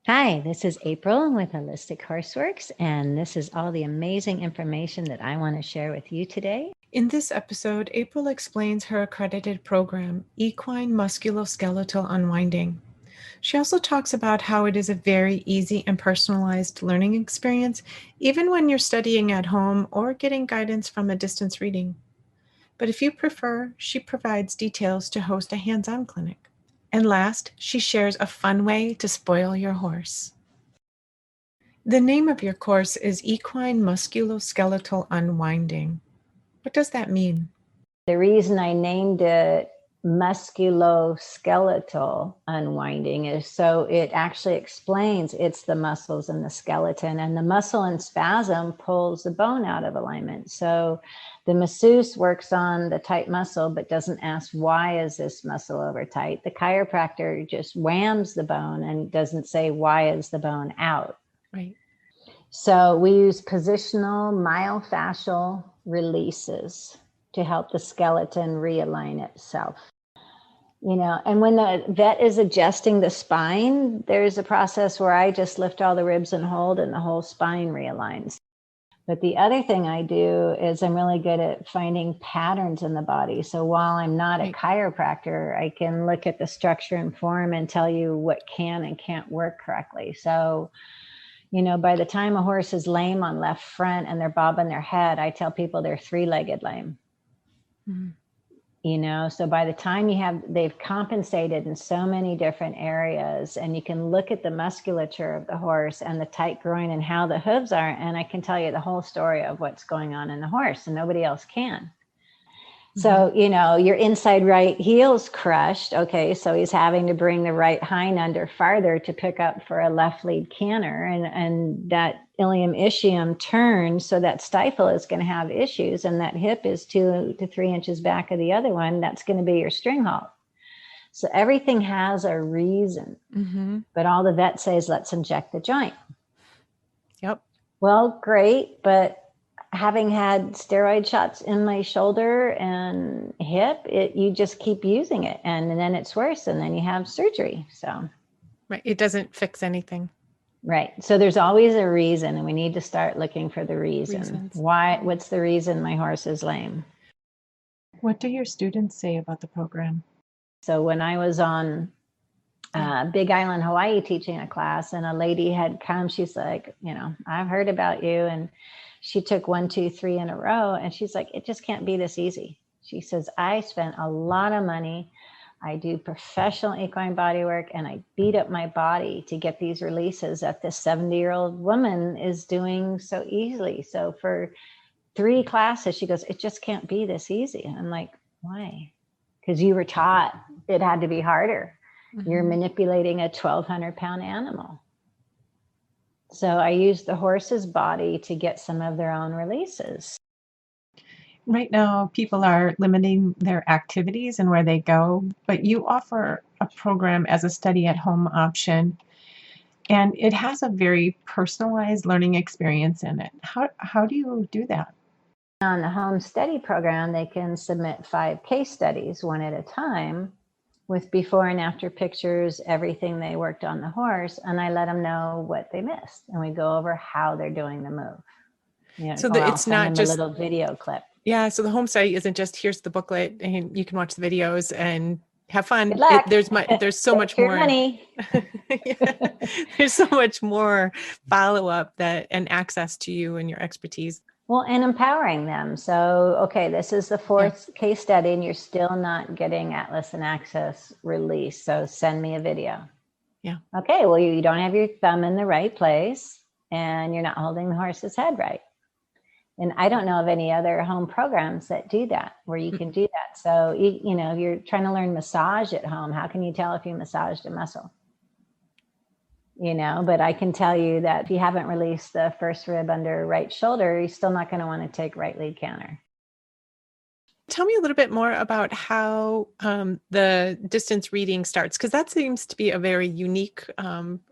Hi, this is April with Holistic Horseworks, and this is all the amazing information that I want to share with you today. In this episode, April explains her accredited program, Equine Musculoskeletal Unwinding. She also talks about how it is a very easy and personalized learning experience, even when you're studying at home or getting guidance from a distance reading. But if you prefer, she provides details to host a hands-on clinic. And last, she shares a fun way to spoil your horse. The name of your course is Equine Musculoskeletal Unwinding. What does that mean? The reason I named it musculoskeletal unwinding is so it actually explains it's the muscles and the skeleton, and the muscle in spasm pulls the bone out of alignment. So the masseuse works on the tight muscle but doesn't ask, why is this muscle over tight? The chiropractor just whams the bone and doesn't say, why is the bone out? Right. So we use positional myofascial releases to help the skeleton realign itself. And when the vet is adjusting the spine, there's a process where I just lift all the ribs and hold, and the whole spine realigns. But the other thing I do is I'm really good at finding patterns in the body. So while I'm not a chiropractor, I can look at the structure and form and tell you what can and can't work correctly. So by the time a horse is lame on left front and they're bobbing their head, I tell people they're three-legged lame. Mm-hmm. So by the time they've compensated in so many different areas, and you can look at the musculature of the horse and the tight groin and how the hooves are, and I can tell you the whole story of what's going on in the horse, and nobody else can. So, your inside right heel's crushed. Okay, so he's having to bring the right hind under farther to pick up for a left lead canter. And that ilium ischium turns, so that stifle is going to have issues. And that hip is 2 to 3 inches back of the other one. That's going to be your string halt. So everything has a reason. Mm-hmm. But all the vet says, let's inject the joint. Yep. Well, great, but having had steroid shots in my shoulder and hip, you just keep using it, and then it's worse, and then you have surgery. So, right, it doesn't fix anything. Right. So there's always a reason, and we need to start looking for the reason. Why? What's the reason my horse is lame? What do your students say about the program? So when I was on Big Island, Hawaii, teaching a class, and a lady had come, she's like, I've heard about you, and she took 1, 2, 3 in a row, and she's like, it just can't be this easy. She says, I spent a lot of money. I do professional equine body work, and I beat up my body to get these releases that this 70-year-old woman is doing so easily. So for 3 classes, she goes, it just can't be this easy. I'm like, why? Because you were taught it had to be harder. Mm-hmm. You're manipulating a 1,200-pound animal. So I use the horse's body to get some of their own releases. Right now, people are limiting their activities and where they go, but you offer a program as a study at home option, and it has a very personalized learning experience in it. How do you do that? On the home study program, they can submit 5 case studies, one at a time, with before and after pictures, everything they worked on the horse, and I let them know what they missed, and we go over how they're doing the move. So it's not just a little video clip. Yeah, so the home study isn't just here's the booklet and you can watch the videos and have fun. Good luck. There's so much more. Money. Yeah, there's so much more follow-up and access to you and your expertise. Well, and empowering them. So, okay, this is the 4th case study, and you're still not getting Atlas and Access release. So send me a video. Yeah. Okay, well, you don't have your thumb in the right place, and you're not holding the horse's head right. And I don't know of any other home programs that do that, where you can do that. So, if you're trying to learn massage at home, how can you tell if you massaged a muscle? But I can tell you that if you haven't released the first rib under right shoulder, you're still not going to want to take right lead canter. Tell me a little bit more about how the distance reading starts, because that seems to be a very unique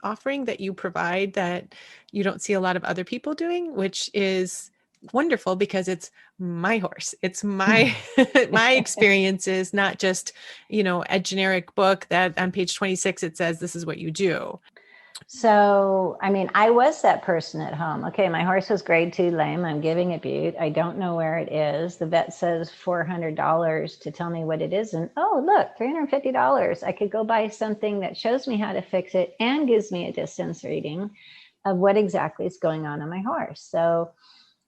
offering that you provide that you don't see a lot of other people doing, which is wonderful because it's my horse. It's my my experiences, not just, a generic book that on page 26, it says this is what you do. So, I mean, I was that person at home. Okay, my horse was grade 2 lame. I'm giving it Butte. I don't know where it is. The vet says $400 to tell me what it is. And oh, look, $350. I could go buy something that shows me how to fix it and gives me a distance reading of what exactly is going on my horse. So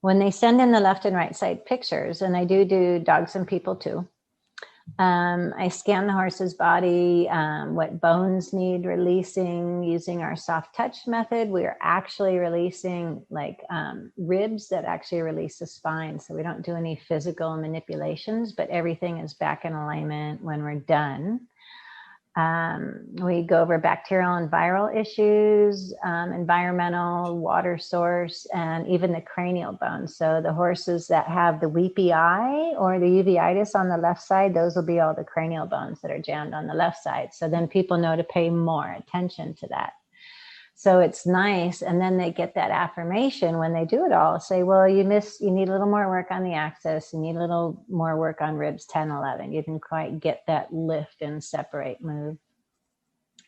when they send in the left and right side pictures, and I do dogs and people too, I scan the horse's body, what bones need releasing using our soft touch method. We are actually releasing like ribs that actually release the spine. So we don't do any physical manipulations, but everything is back in alignment when we're done. We go over bacterial and viral issues, environmental, water source, and even the cranial bones. So the horses that have the weepy eye or the uveitis on the left side, those will be all the cranial bones that are jammed on the left side. So then people know to pay more attention to that. So it's nice. And then they get that affirmation when they do it all. Say, well, you need a little more work on the axis. You need a little more work on ribs 10, 11. You didn't quite get that lift and separate move.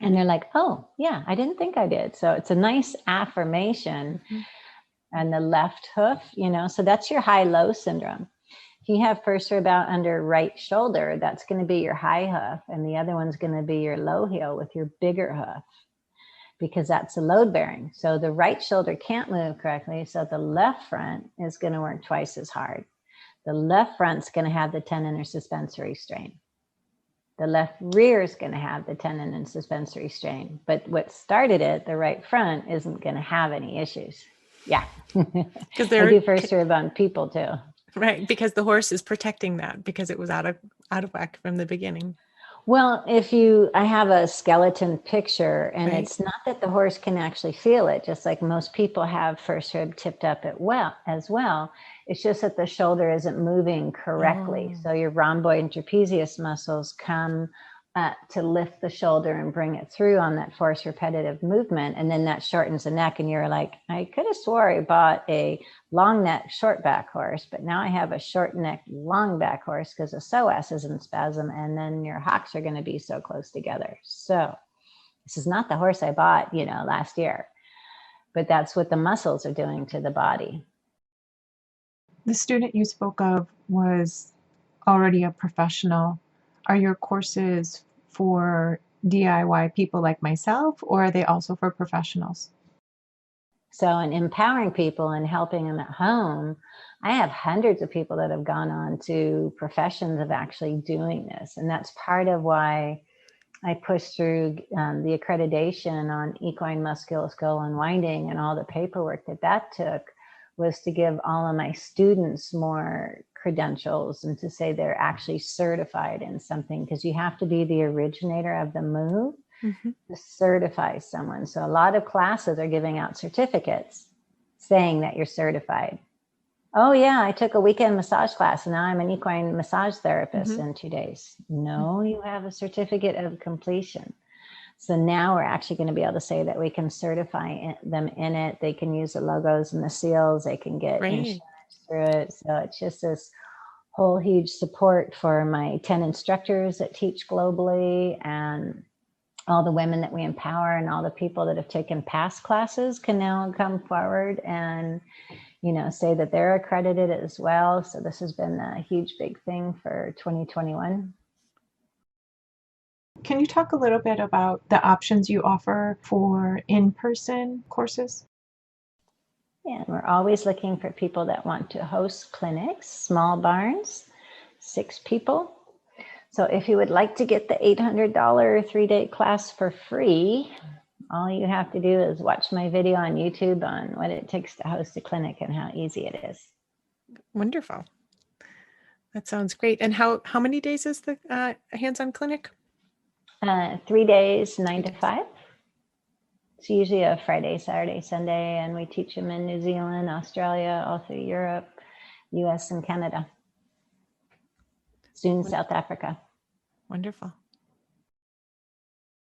And they're like, oh, yeah, I didn't think I did. So it's a nice affirmation. Mm-hmm. And the left hoof, so that's your high-low syndrome. If you have first rib out under right shoulder, that's going to be your high hoof. And the other one's going to be your low heel with your bigger hoof, because that's a load bearing. So the right shoulder can't move correctly. So the left front is going to work twice as hard. The left front's going to have the tendon or suspensory strain. The left rear is going to have the tendon and suspensory strain. But what started it, the right front, isn't going to have any issues. Yeah. Because I do first rib on people too. Right. Because the horse is protecting that because it was out of whack from the beginning. Well, I have a skeleton picture, and right. It's not that the horse can actually feel it, just like most people have first rib tipped up as well. It's just that the shoulder isn't moving correctly. Oh. So your rhomboid and trapezius muscles come to lift the shoulder and bring it through on that forced repetitive movement. And then that shortens the neck. And you're like, I could have swore I bought a long neck, short back horse, but now I have a short neck, long back horse because the psoas is in spasm. And then your hocks are going to be so close together. So this is not the horse I bought, last year, but that's what the muscles are doing to the body. The student you spoke of was already a professional. Are your courses for DIY people like myself, or are they also for professionals? So in empowering people and helping them at home, I have hundreds of people that have gone on to professions of actually doing this. And that's part of why I pushed through the accreditation on equine musculoskeletal unwinding, and all the paperwork that took was to give all of my students more credentials and to say they're actually certified in something, because you have to be the originator of the move to certify someone. So a lot of classes are giving out certificates saying that you're certified. Oh yeah, I took a weekend massage class and now I'm an equine massage therapist in 2 days. No, you have a certificate of completion. So now we're actually going to be able to say that we can certify them in it. They can use the logos and the seals. They can get insurance through it. So it's just this whole huge support for my 10 instructors that teach globally, and all the women that we empower, and all the people that have taken past classes can now come forward and, say that they're accredited as well. So this has been a huge, big thing for 2021. Can you talk a little bit about the options you offer for in-person courses? Yeah, we're always looking for people that want to host clinics, small barns, 6 people. So if you would like to get the $800 3-day class for free, all you have to do is watch my video on YouTube on what it takes to host a clinic and how easy it is. Wonderful. That sounds great. And how many days is the hands-on clinic? 3 days, 9 to 5. It's usually a Friday, Saturday, Sunday, and we teach them in New Zealand, Australia, all through Europe, US, and Canada. Soon South Africa. Wonderful.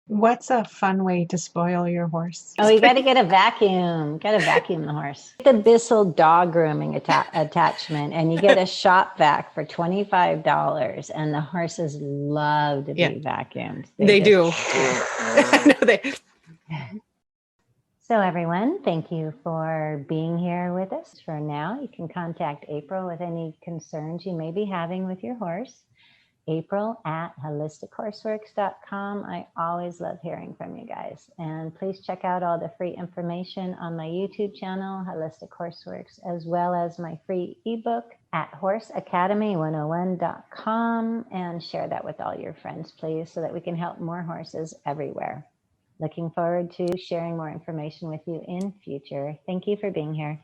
What's a fun way to spoil your horse? Oh, you got to get a vacuum. Got to vacuum the horse. Get the Bissell dog grooming attachment, and you get a shop vac for $25, and the horses love to be vacuumed. They do. So everyone, thank you for being here with us. For now, you can contact April with any concerns you may be having with your horse. April at HolisticHorseWorks.com. I always love hearing from you guys. And please check out all the free information on my YouTube channel, Holistic Horseworks, as well as my free ebook at HorseAcademy101.com, and share that with all your friends, please, so that we can help more horses everywhere. Looking forward to sharing more information with you in future. Thank you for being here.